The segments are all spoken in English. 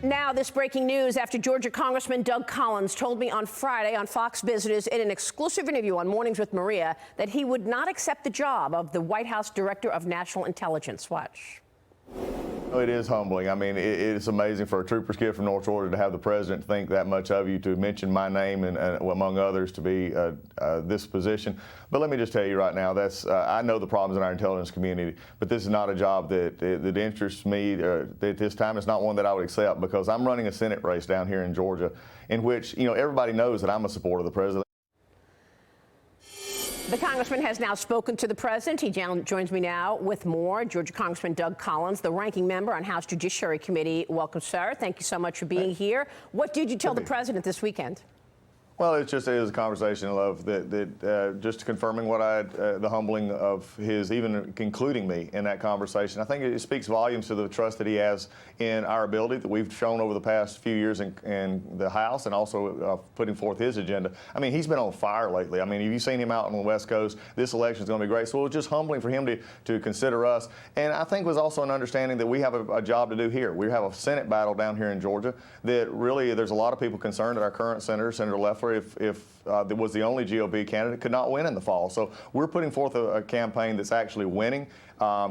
Now, this breaking news after Georgia Congressman Doug Collins told me on Friday on Fox Business in an exclusive interview on Mornings with Maria that he would not accept the job of the White House Director of National Intelligence. Watch. It is humbling. I mean, it's amazing for a trooper's kid from North Georgia to have the president think that much of you, to mention my name and among others to be this position. But let me just tell you right now, I know the problems in our intelligence community, but this is not a job that interests me at this time. It's not one that I would accept, because I'm running a Senate race down here in Georgia in which, everybody knows that I'm a supporter of the president. The congressman has now spoken to the president. He joins me now with more. Georgia Congressman Doug Collins, the ranking member on House Judiciary Committee. Welcome, sir. Thank you so much for being here. What did you tell the president this weekend? Well, it was a conversation of that just confirming what the humbling of his even including me in that conversation. I think it speaks volumes to the trust that he has in our ability that we've shown over the past few years in the House, and also putting forth his agenda. I mean, he's been on fire lately. I mean, have you seen him out on the West Coast? This election is going to be great. So it was just humbling for him to consider us. And I think it was also an understanding that we have a job to do here. We have a Senate battle down here in Georgia that really there's a lot of people concerned that our current Senator Leffler, if there was the only GOP candidate, could not win in the fall. So we're putting forth a campaign that's actually winning.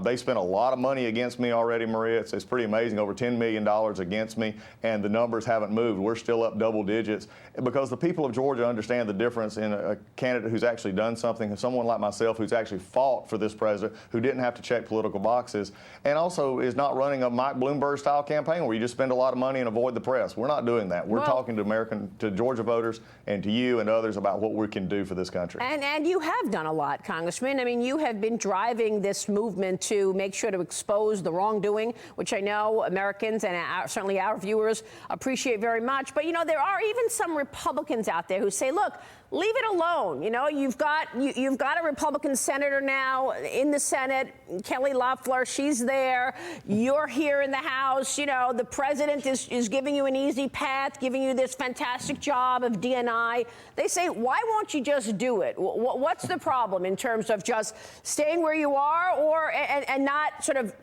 They spent a lot of money against me already, Maria. It's pretty amazing, over $10 million against me, and the numbers haven't moved. We're still up double digits because the people of Georgia understand the difference in a candidate who's actually done something, and someone like myself who's actually fought for this president, who didn't have to check political boxes, and also is not running a Mike Bloomberg-style campaign where you just spend a lot of money and avoid the press. We're not doing that. We're talking to Georgia voters and to you and others about what we can do for this country. And you have done a lot, Congressman. I mean, you have been driving this movement to make sure to expose the wrongdoing, which I know Americans and certainly our viewers appreciate very much. But, there are even some Republicans out there who say, look, leave it alone. You've got a Republican senator now in the Senate, Kelly Loeffler. She's there. You're here in the House. The president is giving you an easy path, giving you this fantastic job of DNI. They say, why won't you just do it? What's the problem in terms of just staying where you are, and not sort of,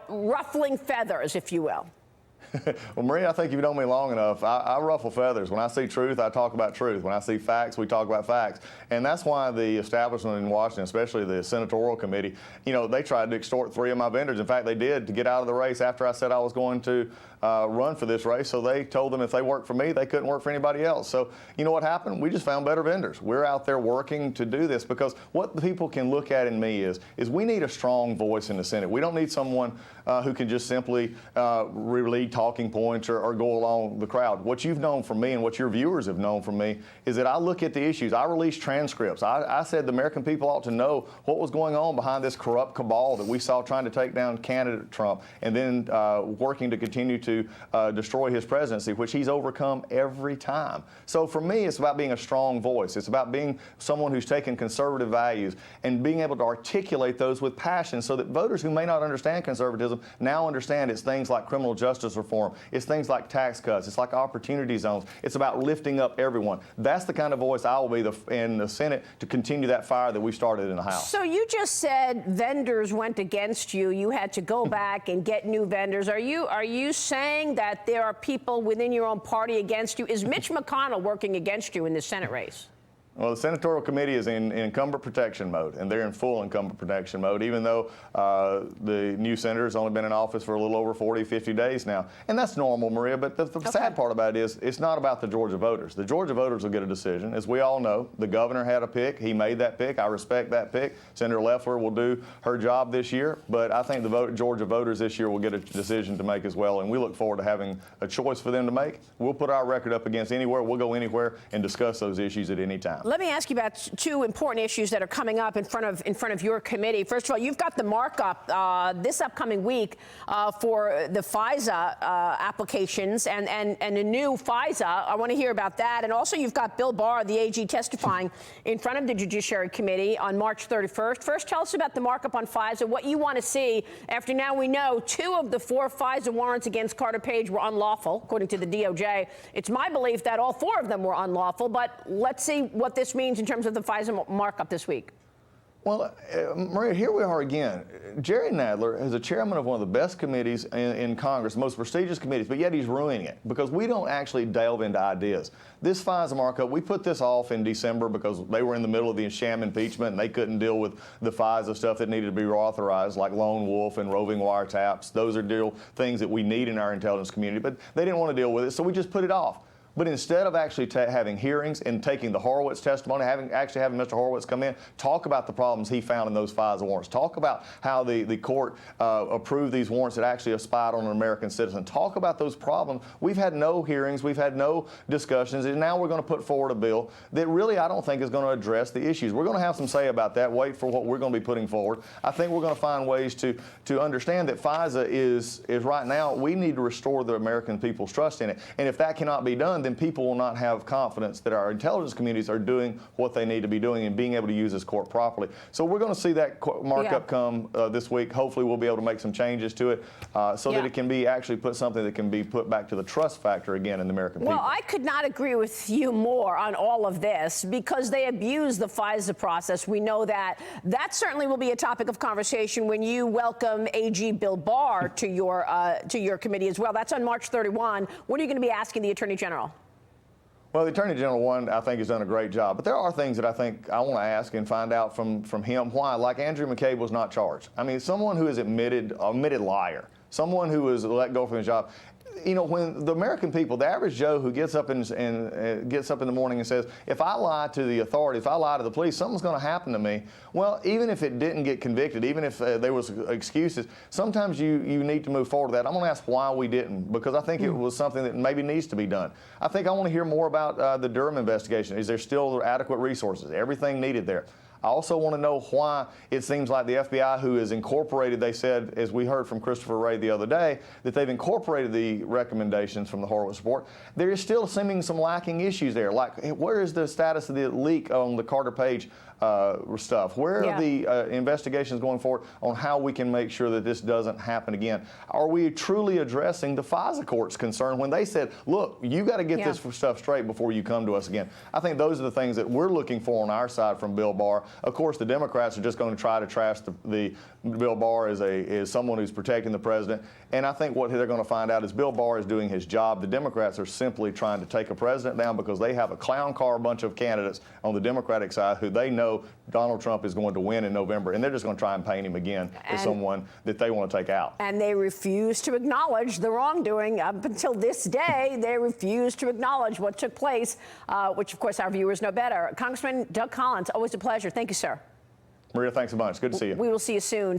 ruffling feathers, if you will? Well, Maria, I think if you know me long enough, I ruffle feathers. When I see truth, I talk about truth. When I see facts, we talk about facts. And that's why the establishment in Washington, especially the Senatorial Committee, they tried to extort 3 of my vendors. In fact, they did, to get out of the race after I said I was going to run for this race. So they told them if they worked for me, they couldn't work for anybody else. So you know what happened? We just found better vendors. We're out there working to do this, because what the people can look at in me is we need a strong voice in the Senate. We don't need someone who can just simply relay talking points or go along the crowd. What you've known from me and what your viewers have known from me is that I look at the issues. I release transcripts. I said the American people ought to know what was going on behind this corrupt cabal that we saw trying to take down candidate Trump, and then working to continue to destroy his presidency, which he's overcome every time. So for me, it's about being a strong voice. It's about being someone who's taken conservative values and being able to articulate those with passion, so that voters who may not understand conservatism now understand it's things like criminal justice reform. It's things like tax cuts. It's like opportunity zones. It's about lifting up everyone. That's the kind of voice I will be in the Senate to continue that fire that we started in the House. So you just said vendors went against you. You had to go back and get new vendors. Are you saying that there are people within your own party against you? Is Mitch McConnell working against you in the Senate race? Well, the Senatorial Committee is in incumbent protection mode, and they're in full incumbent protection mode, even though the new senator has only been in office for a little over 40, 50 days now. And that's normal, Maria, but the sad part about it is it's not about the Georgia voters. The Georgia voters will get a decision. As we all know, the governor had a pick. He made that pick. I respect that pick. Senator Leffler will do her job this year, but I think the Georgia voters this year will get a decision to make as well, and we look forward to having a choice for them to make. We'll put our record up against anywhere. We'll go anywhere and discuss those issues at any time. Let me ask you about 2 important issues that are coming up in front of your committee. First of all, you've got the markup this upcoming week for the FISA applications and a new FISA. I want to hear about that. And also, you've got Bill Barr, the AG, testifying in front of the Judiciary Committee on March 31st. First, tell us about the markup on FISA, what you want to see after now we know 2 of the 4 FISA warrants against Carter Page were unlawful, according to the DOJ. It's my belief that all 4 of them were unlawful, but let's see what this means in terms of the FISA markup this week. Well, Maria, here we are again. Jerry Nadler is a chairman of one of the best committees in Congress, the most prestigious committees, but yet he's ruining it because we don't actually delve into ideas. This FISA markup, we put this off in December because they were in the middle of the sham impeachment and they couldn't deal with the FISA stuff that needed to be reauthorized, like lone wolf and roving wiretaps. Those are things that we need in our intelligence community, but they didn't want to deal with it, so we just put it off. But instead of actually having hearings and taking the Horowitz testimony, having Mr. Horowitz come in, talk about the problems he found in those FISA warrants, talk about how the court approved these warrants that actually spied on an American citizen, talk about those problems. We've had no hearings, we've had no discussions, and now we're going to put forward a bill that really I don't think is going to address the issues. We're going to have some say about that. Wait for what we're going to be putting forward. I think we're going to find ways to understand that FISA is right now, we need to restore the American people's trust in it. And if that cannot be done, then people will not have confidence that our intelligence communities are doing what they need to be doing and being able to use this court properly. So we're going to see that markup come this week. Hopefully we'll be able to make some changes to it so that it can be actually put something that can be put back to the trust factor again in the American people. Well, I could not agree with you more on all of this because they abuse the FISA process. We know that. That certainly will be a topic of conversation when you welcome AG Bill Barr to your committee as well. That's on March 31. What are you going to be asking the Attorney General? Well, the Attorney General, I think has done a great job. But there are things that I think I want to ask and find out from him why. Like Andrew McCabe was not charged. I mean, someone who is admitted liar, someone who was let go from his job. You know, when the American people, the average Joe who gets up and gets up in the morning and says, if I lie to the authority, if I lie to the police, something's going to happen to me. Well, even if it didn't get convicted, even if there was excuses, sometimes you need to move forward with that. I'm going to ask why we didn't, because I think it was something that maybe needs to be done. I think I want to hear more about the Durham investigation. Is there still adequate resources? Everything needed there. I also want to know why it seems like the FBI, who has incorporated, they said, as we heard from Christopher Wray the other day, that they've incorporated the recommendations from the Horowitz report. There is still seeming some lacking issues there. Like, where is the status of the leak on the Carter Page stuff? Where are the investigations going forward on how we can make sure that this doesn't happen again? Are we truly addressing the FISA court's concern when they said, look, you got to get this stuff straight before you come to us again? I think those are the things that we're looking for on our side from Bill Barr. Of course, the Democrats are just going to try to trash the Bill Barr as someone who's protecting the president. And I think what they're going to find out is Bill Barr is doing his job. The Democrats are simply trying to take a president down because they have a clown car bunch of candidates on the Democratic side who they know Donald Trump is going to win in November, and they're just going to try and paint him again as someone that they want to take out. And they refuse to acknowledge the wrongdoing. Up until this day, they refuse to acknowledge what took place, which, of course, our viewers know better. Congressman Doug Collins, always a pleasure. Thank you, sir. Maria, thanks a bunch. Good to see you. We will see you soon.